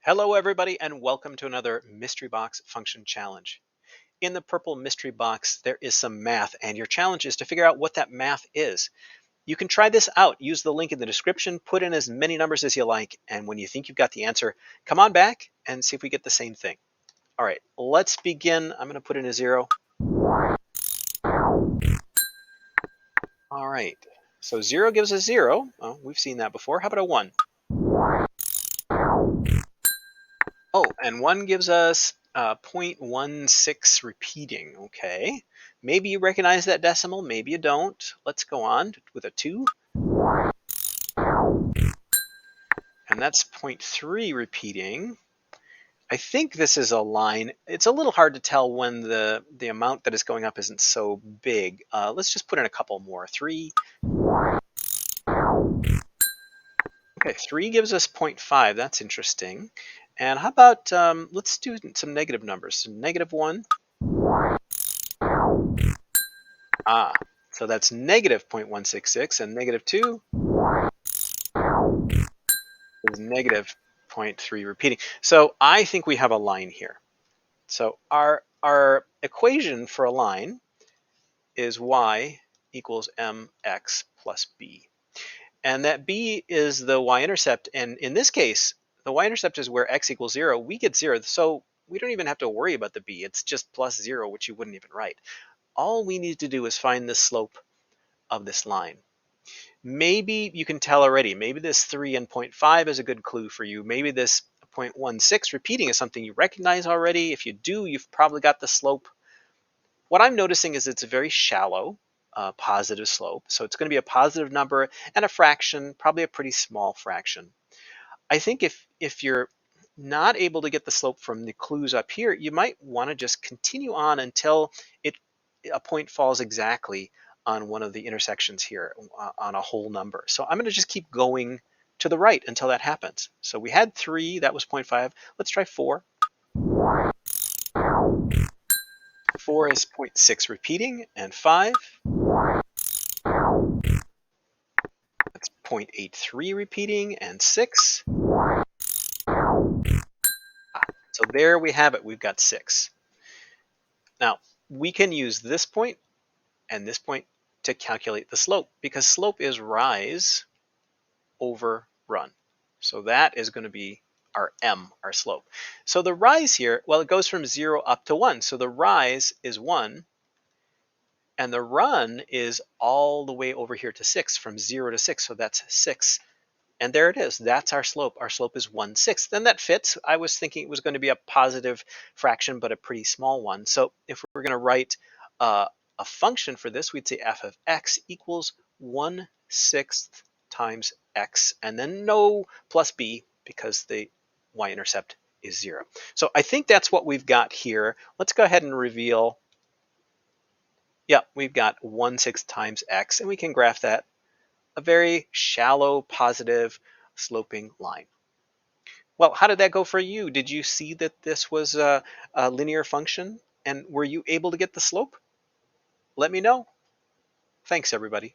Hello everybody and welcome to another Mystery Box Function Challenge. In the purple mystery box there is some math and your challenge is to figure out what that math is. You can try this out. Use the link in the description, put in as many numbers as you like, and when you think you've got the answer, come on back and see if we get the same thing. All right, let's begin. I'm going to put in a 0. All right, so 0 gives us 0. Oh, we've seen that before. How about a 1? Oh, and 1 gives us 0.16 repeating. Okay, maybe you recognize that decimal, maybe you don't. Let's go on with a 2. And that's 0.3 repeating. I think this is a line. It's a little hard to tell when the amount that is going up isn't so big. Let's just put in a couple more. 3. Okay, 3 gives us 0.5. That's interesting. And how about, let's do some negative numbers. So -1. So that's negative 0.166, and -2 is negative 0.3 repeating. So I think we have a line here. So our equation for a line is y equals mx plus b. And that b is the y-intercept. And in this case, the y-intercept is where x equals 0. We get 0, so we don't even have to worry about the b. It's just plus 0, which you wouldn't even write. All we need to do is find the slope of this line. Maybe you can tell already. Maybe this 3 and 0.5 is a good clue for you. Maybe this 0.16 repeating is something you recognize already. If you do, you've probably got the slope. What I'm noticing is it's a very shallow positive slope. So it's going to be a positive number and a fraction, probably a pretty small fraction. I think if you're not able to get the slope from the clues up here, you might want to just continue on until a point falls exactly on one of the intersections here on a whole number. So I'm going to just keep going to the right until that happens. So we had 3, that was 0.5. Let's try 4. 4 is 0.6 repeating, and 5. That's 0.83 repeating, and 6. So there we have it. We've got 6. Now, we can use this point and this point to calculate the slope, because slope is rise over run. So that is going to be our m, our slope. So the rise here, well, it goes from 0 up to 1. So the rise is 1, and the run is all the way over here to 6, from 0 to 6. So that's 6. And there it is. That's our slope. Our slope is 1/6. Then that fits. I was thinking it was going to be a positive fraction, but a pretty small one. So if we're going to write a function for this, we'd say f of x equals 1/6 times x, and then no plus b because the y-intercept is 0. So I think that's what we've got here. Let's go ahead and reveal. Yeah, we've got 1/6 times x, and we can graph that. A very shallow, positive, sloping line. Well, how did that go for you? Did you see that this was a linear function? And were you able to get the slope? Let me know. Thanks, everybody.